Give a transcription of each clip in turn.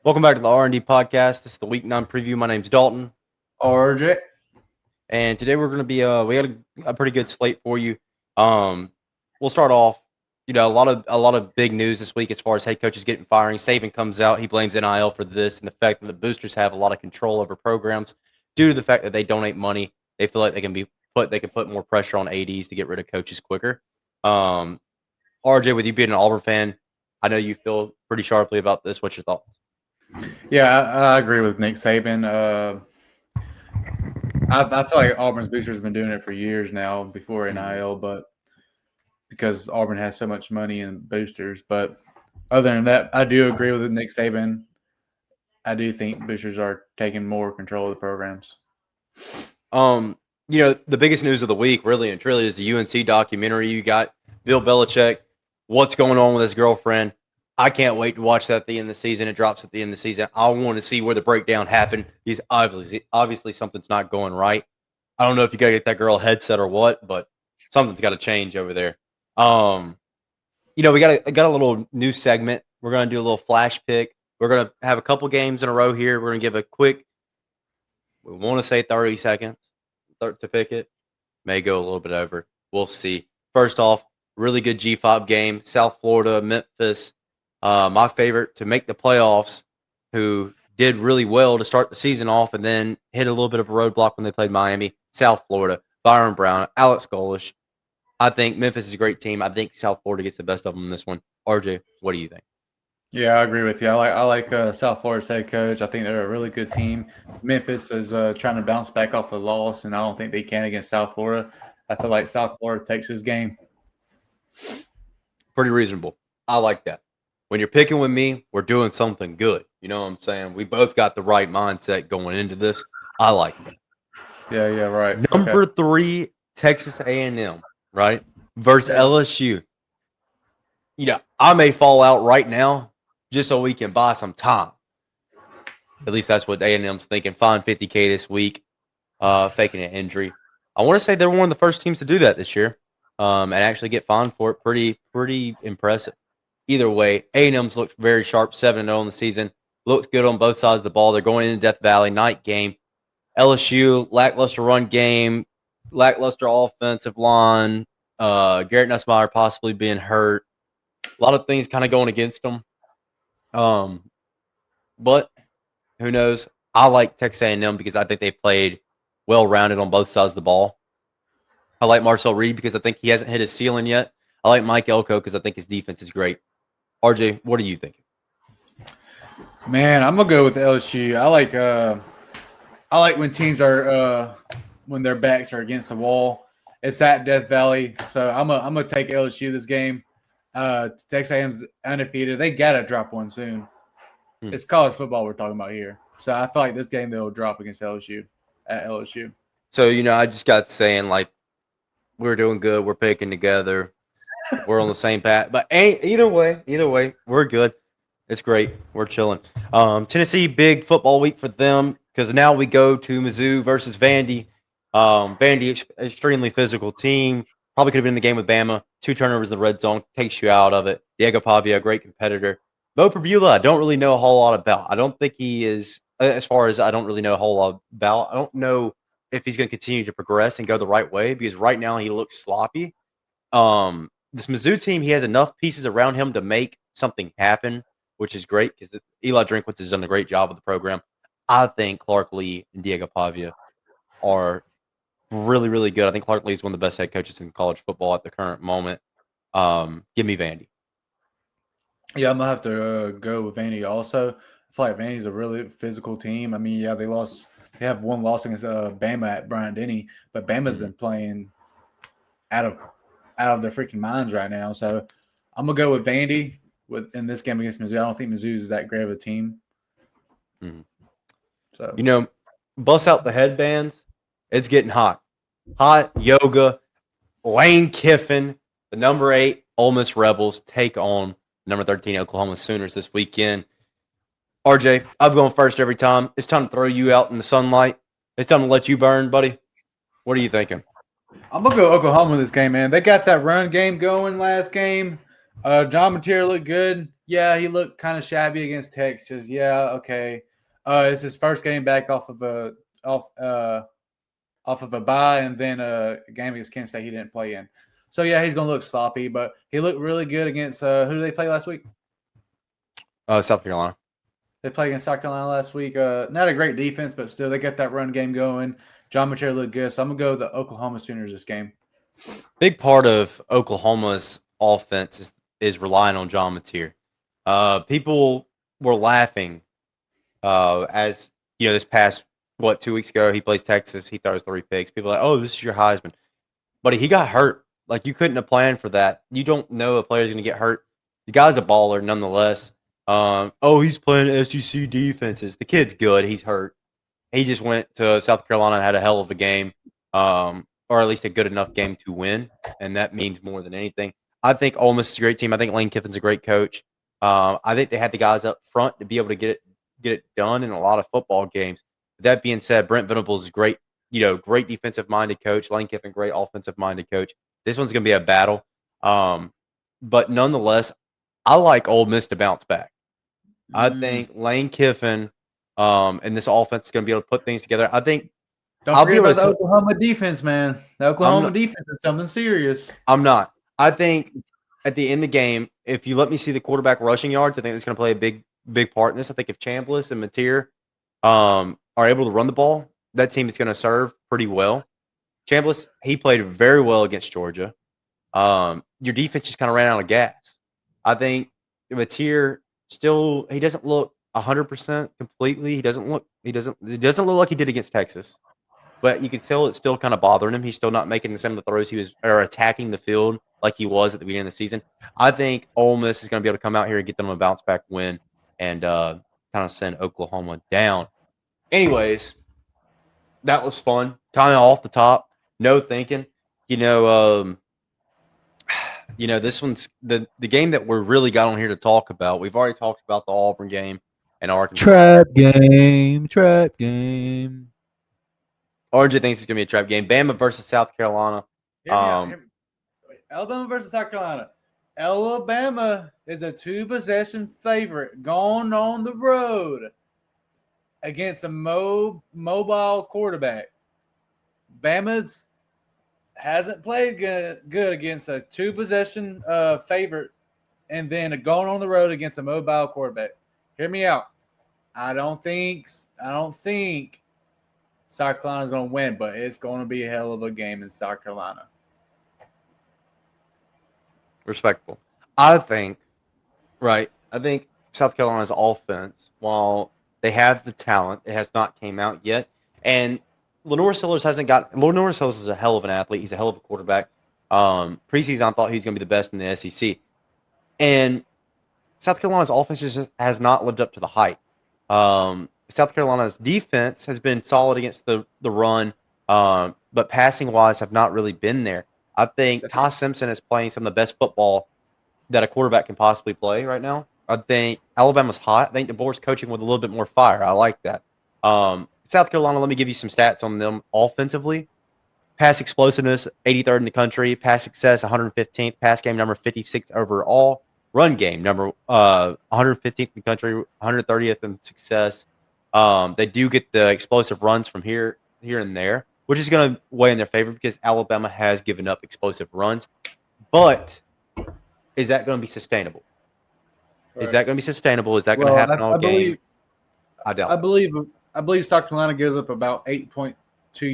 Welcome back to the R&D podcast. This is the Week 9 preview. My name's Dalton, RJ. and today we're going to be we got a pretty good slate for you. We'll start off. A lot of big news this week as far as head coaches getting firing. Saban comes out. He blames NIL for this and the fact that the boosters have a lot of control over programs due to the fact that they donate money. They feel like they can put more pressure on ADs to get rid of coaches quicker. RJ, with you being an Auburn fan, I know you feel pretty sharply about this. What's your thoughts? Yeah, I agree with Nick Saban. I feel like Auburn's boosters have been doing it for years now before NIL, but because Auburn has so much money in boosters. But other than that, I do agree with Nick Saban. I do think boosters are taking more control of the programs. The biggest news of the week, really and truly, is the UNC documentary. You got Bill Belichick. What's going on with his girlfriend? I can't wait to watch that at the end of the season. It drops at the end of the season. I want to see where the breakdown happened. He's obviously something's not going right. I don't know if you got to get that girl a headset or what, but something's got to change over there. We got a little new segment. We're going to do a little flash pick. We're going to have a couple games in a row here. We're going to give a quick, we want to say 30 seconds to pick it. May go a little bit over. We'll see. First off, really good G5 game. South Florida, Memphis. My favorite to make the playoffs, who did really well to start the season off and then hit a little bit of a roadblock when they played Miami. South Florida, Byron Brown, Alex Golesh. I think Memphis is a great team. I think South Florida gets the best of them in this one. RJ, what do you think? Yeah, I agree with you. I like South Florida's head coach. I think they're a really good team. Memphis is trying to bounce back off a loss, and I don't think they can against South Florida. I feel like South Florida takes this game. Pretty reasonable. I like that. When you're picking with me, we're doing something good. You know what I'm saying? We both got the right mindset going into this. I like that. Yeah, right. Number 3, Texas A&M, right? Versus LSU. I may fall out right now just so we can buy some time. At least that's what A&M's thinking. Find $50K this week, faking an injury. I want to say they're one of the first teams to do that this year and actually get fined for it. Pretty impressive. Either way, A&M's looked very sharp, 7-0 in the season. Looks good on both sides of the ball. They're going into Death Valley, night game. LSU, lackluster run game, lackluster offensive line. Garrett Nussmeier possibly being hurt. A lot of things kind of going against them. But who knows? I like Texas A&M because I think they've played well-rounded on both sides of the ball. I like Marcel Reed because I think he hasn't hit his ceiling yet. I like Mike Elko because I think his defense is great. RJ, what are you thinking? Man, I'm gonna go with LSU. I like when teams are when their backs are against the wall. It's at Death Valley, so I'm gonna take LSU this game. Texas A&M's undefeated. They gotta drop one soon. It's college football we're talking about here, so I feel like this game they'll drop against LSU at LSU. So I just got saying we're doing good. We're picking together. We're on the same path. But either way, we're good. It's great. We're chilling. Tennessee, big football week for them because now we go to Mizzou versus Vandy. Vandy, extremely physical team. Probably could have been in the game with Bama. 2 turnovers in the red zone. Takes you out of it. Diego Pavia, great competitor. Bo Perbula, I don't really know a whole lot about. I don't think he is, as far as I don't really know a whole lot about. I don't know if he's going to continue to progress and go the right way because right now he looks sloppy. This Mizzou team, he has enough pieces around him to make something happen, which is great because Eli Drinkwitz has done a great job with the program. I think Clark Lee and Diego Pavia are really, really good. I think Clark Lee is one of the best head coaches in college football at the current moment. Give me Vandy. Yeah, I'm gonna have to go with Vandy also. I feel like Vandy's a really physical team. I mean, yeah, they have one loss against Bama at Bryant-Denny, but Bama's been playing out of their freaking minds right now. So I'm gonna go with Vandy in this game against Mizzou. I don't think Mizzou is that great of a team. So bust out the headbands. It's getting hot. Hot yoga. Lane Kiffin, the number 8 Ole Miss Rebels take on number 13 Oklahoma Sooners this weekend. RJ, I'm going first every time. It's time to throw you out in the sunlight. It's time to let you burn, buddy. What are you thinking? I'm going to go Oklahoma this game, man. They got that run game going last game. John Mateer looked good. Yeah, he looked kind of shabby against Texas. Yeah, okay. It's his first game back off off of a bye, and then a game against Kent State he didn't play in. So yeah, he's gonna look sloppy, but he looked really good against who did they play last week? South Carolina. They played against South Carolina last week. Not a great defense, but still they got that run game going. John Mateer looked good, so I'm gonna go with the Oklahoma Sooners this game. Big part of Oklahoma's offense is relying on John Mateer. People were laughing as this past 2 weeks ago he plays Texas, he throws 3 picks. People are like, oh, this is your Heisman, but he got hurt. Like you couldn't have planned for that. You don't know a player's going to get hurt. The guy's a baller, nonetheless. Oh, he's playing SEC defenses. The kid's good. He's hurt. He just went to South Carolina and had a hell of a game, or at least a good enough game to win, and that means more than anything. I think Ole Miss is a great team. I think Lane Kiffin's a great coach. I think they had the guys up front to be able to get it done in a lot of football games. That being said, Brent Venables is great. Great defensive minded coach. Lane Kiffin, great offensive minded coach. This one's going to be a battle, but nonetheless, I like Ole Miss to bounce back. I think Lane Kiffin and this offense is going to be able to put things together. I think Don't forget about the Oklahoma defense, man. The Oklahoma defense is something serious. I'm not. I think at the end of the game, if you let me see the quarterback rushing yards, I think it's going to play a big part in this. I think if Chambliss and Mateer are able to run the ball, that team is going to serve pretty well. Chambliss, he played very well against Georgia. Your defense just kind of ran out of gas. I think Mateer still, he doesn't look 100% completely. He doesn't look like he did against Texas. But you can tell it's still kind of bothering him. He's still not making some of the throws or attacking the field like he was at the beginning of the season. I think Ole Miss is going to be able to come out here and get them a bounce back win and kind of send Oklahoma down. Anyways, that was fun. Kind of off the top, no thinking. This one's the game that we're really got on here to talk about. We've already talked about the Auburn game and Arkansas. Trap game. RJ thinks it's going to be a trap game. Bama versus South Carolina. Alabama versus South Carolina. Alabama is a 2-possession favorite going on the road against a mobile quarterback. Bama's hasn't played good against a 2-possession favorite and then going on the road against a mobile quarterback. Hear me out. I don't think South Carolina's going to win, but it's going to be a hell of a game in South Carolina. Respectful. I think South Carolina's offense, while they have the talent, it has not came out yet. And Lenore Sellers is a hell of an athlete. He's a hell of a quarterback. Preseason, I thought he was going to be the best in the SEC. And South Carolina's offense just has not lived up to the hype. South Carolina's defense has been solid against the run, but passing-wise have not really been there. I think Ty Simpson is playing some of the best football that a quarterback can possibly play right now. I think Alabama's hot. I think DeBoer's coaching with a little bit more fire. I like that. South Carolina, let me give you some stats on them offensively. Pass explosiveness, 83rd in the country. Pass success, 115th. Pass game number 56 overall. Run game number 115th in the country, 130th in success. They do get the explosive runs from here and there, which is going to weigh in their favor because Alabama has given up explosive runs. But is that going to be sustainable? Right. Is that going to be sustainable? Is that going to happen all game? I doubt. I believe South Carolina gives up about 8.2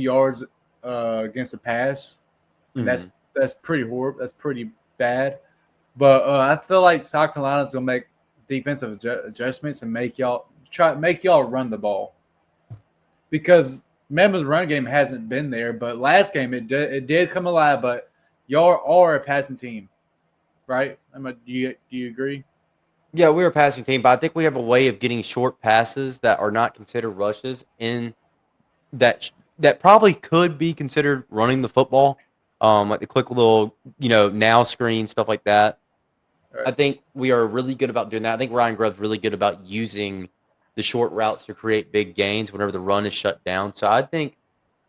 yards against the pass. Mm-hmm. That's pretty horrible. That's pretty bad. But I feel like South Carolina's going to make defensive adjustments and make y'all run the ball because Bama's run game hasn't been there. But last game it did come alive. But y'all are a passing team, right? Do you agree? Yeah, we're a passing team, but I think we have a way of getting short passes that are not considered rushes in that probably could be considered running the football, like the quick little, now screen, stuff like that. Right. I think we are really good about doing that. I think Ryan Grubb's really good about using the short routes to create big gains whenever the run is shut down. So I think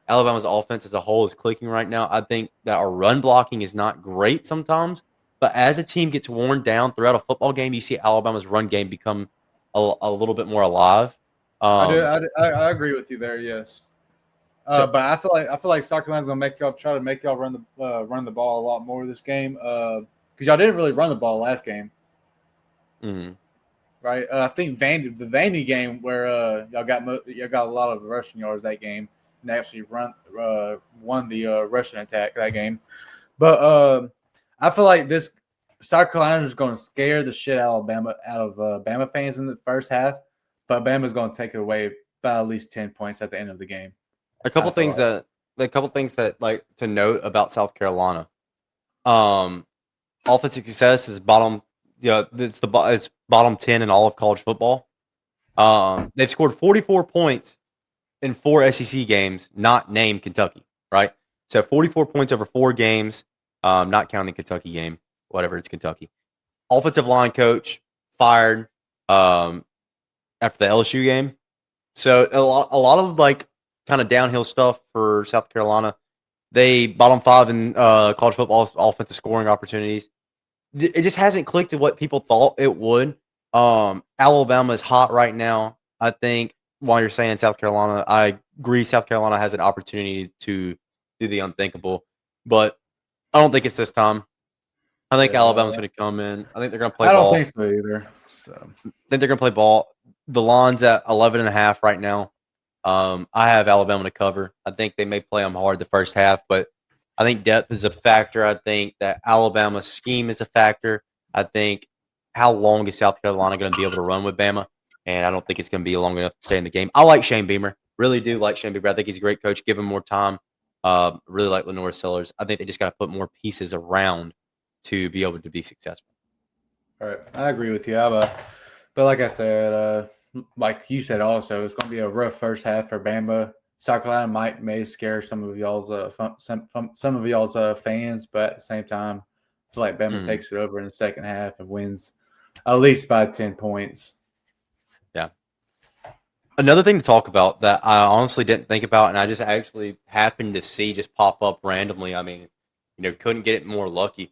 Alabama's offense as a whole is clicking right now. I think that our run blocking is not great sometimes, But as a team gets worn down throughout a football game, you see Alabama's run game become a little bit more alive. I agree with you there. Yes. So But I feel like South Carolina's gonna try to make y'all run the ball a lot more this game. Because y'all didn't really run the ball last game, mhm. right? I think the Vandy game where y'all got a lot of rushing yards that game and actually won the rushing attack that game. But I feel like this South Carolina is going to scare the shit out of Bama fans in the first half, but Bama's going to take it away by at least 10 points at the end of the game. a couple I feel things like. that like to note about South Carolina. Offensive success is bottom. It's bottom 10 in all of college football. They've scored 44 points in 4 SEC games, not named Kentucky, right? So 44 points over 4 games, not counting the Kentucky game, whatever, it's Kentucky. Offensive line coach fired after the LSU game. So a lot of like kind of downhill stuff for South Carolina. They bottom 5 in college football offensive scoring opportunities. It just hasn't clicked to what people thought it would. Alabama is hot right now. I think while you're saying South Carolina, I agree South Carolina has an opportunity to do the unthinkable, but I don't think it's this time. I think Alabama's going to come in. I think they're going to play I don't ball. think so either. So I think they're going to play ball. The line's at 11.5 right now. I have Alabama to cover. I think they may play them hard the first half, but I think depth is a factor. I think that Alabama's scheme is a factor. I think how long is South Carolina going to be able to run with Bama? And I don't think it's going to be long enough to stay in the game. I like Shane Beamer. Really do like Shane Beamer. I think he's a great coach. Give him more time. Really like Lenore Sellers. I think they just got to put more pieces around to be able to be successful. all right, I agree with you. But like I said, like you said, also it's going to be a rough first half for Bama. South Carolina may scare some of y'all's some of y'all's fans, but at the same time, I feel like Bama takes it over in the second half and wins at least by 10 points. Yeah. Another thing to talk about that I honestly didn't think about, and I just actually happened to see just pop up randomly. I mean, couldn't get it more lucky.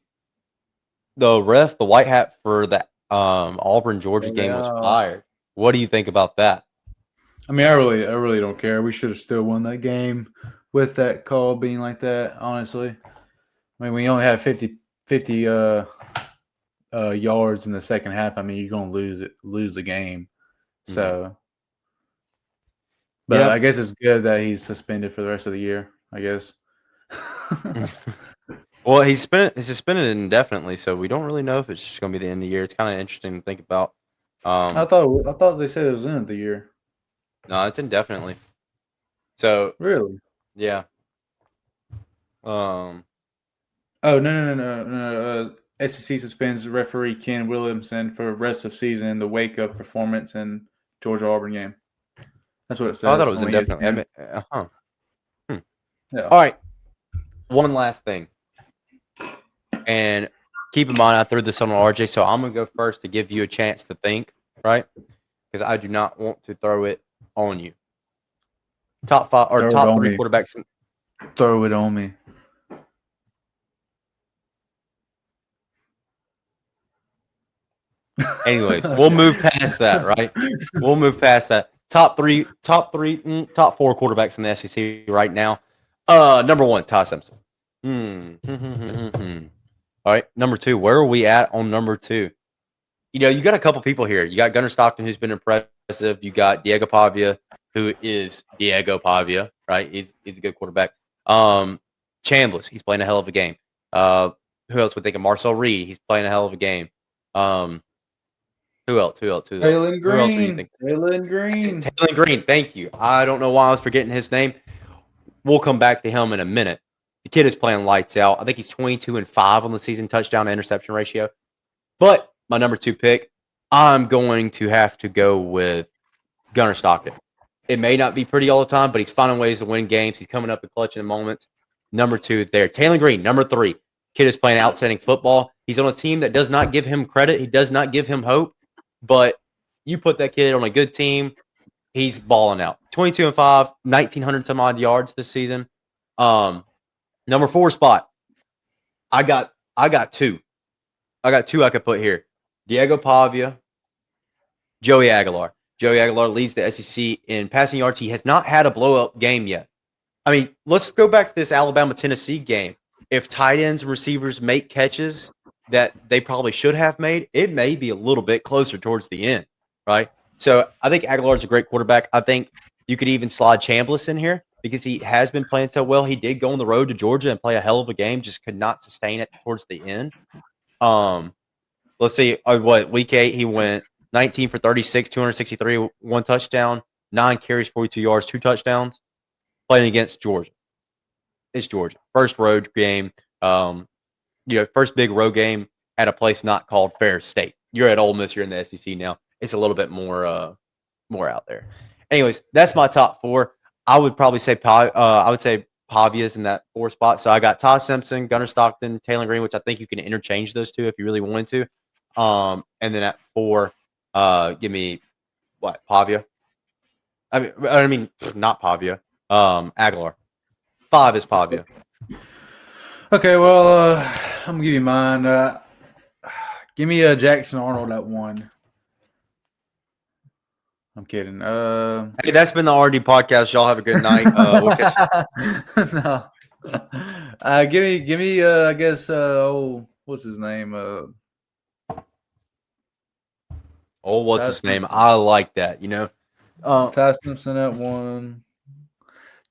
The white hat for the Auburn Georgia game was fired. What do you think about that? I mean, I really don't care. We should have still won that game with that call being like that. Honestly, I mean, we only had 50 yards in the second half. I mean, you're gonna lose the game. So, but Yep. I guess it's good that he's suspended for the rest of the year. I guess. Well, he's suspended indefinitely, so we don't really know if it's just going to be the end of the year. It's kind of interesting to think about. I thought they said it was the end of the year. No, it's indefinitely. So Really? yeah. Oh no. SEC suspends referee Ken Williamson for rest of season the wake up performance in Georgia Auburn game. That's what it says. I thought it was indefinitely. Yeah. All right. One last thing, and keep in mind I threw this on RJ, so I'm gonna go first to give you a chance to think, right? Because I do not want to throw it on you. Top 5 or top 3 quarterbacks. Throw it on me. Anyways, we'll move past that, right? We'll move past that. Top 4 quarterbacks in the SEC right now. Number 1, Ty Simpson. All right, number 2. Where are we at on number 2? You got a couple people here. You got Gunnar Stockton, who's been impressive. You got Diego Pavia, who is Diego Pavia, right? He's a good quarterback. Chambliss, he's playing a hell of a game. Who else would think of Marcel Reed? He's playing a hell of a game. Who else? Taylor Green. Who else would you think? Taylor Green. Thank you. I don't know why I was forgetting his name. We'll come back to him in a minute. The kid is playing lights out. I think he's 22-5 on the season touchdown to interception ratio. But my number 2 pick, I'm going to have to go with Gunnar Stockton. It may not be pretty all the time, but he's finding ways to win games. He's coming up and clutching in moments. Number 2 there. Taylor Green, number 3. Kid is playing outstanding football. He's on a team that does not give him credit. He does not give him hope. But you put that kid on a good team, he's balling out. 22-5, 1,900 some odd yards this season. Number 4 spot. I got 2. I got two I could put here: Diego Pavia, Joey Aguilar. Joey Aguilar leads the SEC in passing yards. He has not had a blow-up game yet. I mean, let's go back to this Alabama-Tennessee game. If tight ends and receivers make catches that they probably should have made, it may be a little bit closer towards the end, right? So I think Aguilar's a great quarterback. I think you could even slide Chambliss in here because he has been playing so well. He did go on the road to Georgia and play a hell of a game, just could not sustain it towards the end. Let's see, week 8, he went 19 for 36, 263, 1 touchdown, 9 carries, 42 yards, 2 touchdowns, playing against Georgia. It's Georgia. First road game, first big road game at a place not called Ferris State. You're at Ole Miss, you're in the SEC now. It's a little bit more out there. Anyways, that's my top 4. I would probably say Pavia's in that 4 spot. So I got Todd Simpson, Gunnar Stockton, Taylor Green, which I think you can interchange those two if you really wanted to. And then at 4, give me Pavia. I mean, not Pavia. Aguilar. 5 is Pavia. Okay, well, I'm gonna give you mine. Give me Jackson Arnold at 1. I'm kidding. Hey, that's been the RD podcast. Y'all have a good night. We'll catch No. Give me. I guess. What's his name? what's his name? I like that. Ty Simpson at 1.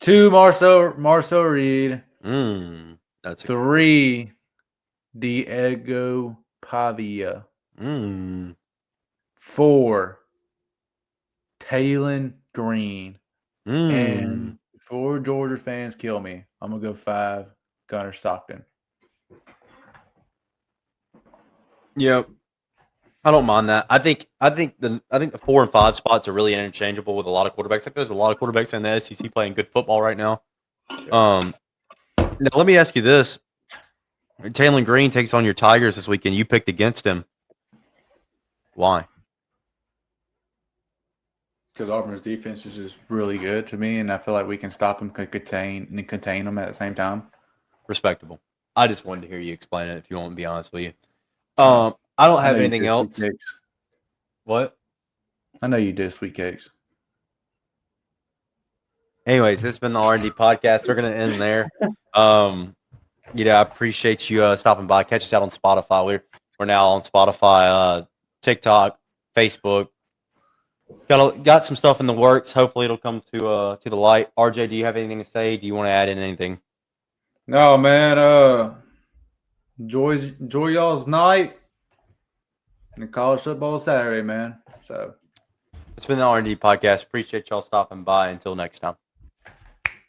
2, Marcel Reed. That's 3, Diego Pavia. 4, Taylor Green. And before Georgia fans kill me, I'm gonna go 5, Gunnar Stockton. Yeah, I don't mind that. I think the 4 and 5 spots are really interchangeable with a lot of quarterbacks. Like there's a lot of quarterbacks in the SEC playing good football right now. Now let me ask you this: Taylor Green takes on your Tigers this weekend. You picked against him. Why? Because Auburn's defense is just really good to me, and I feel like we can stop them, contain them at the same time. Respectable. I just wanted to hear you explain it. If you want to be honest with you, I don't have anything else. What? I know you did sweet cakes. Anyways, this has been the R&D podcast. We're gonna end there. I appreciate you stopping by. Catch us out on Spotify. We're now on Spotify, TikTok, Facebook. Got some stuff in the works. Hopefully, it'll come to the light. RJ, do you have anything to say? Do you want to add in anything? No, man. Enjoy y'all's night and college football Saturday, man. So it's been the R&D podcast. Appreciate y'all stopping by. Until next time.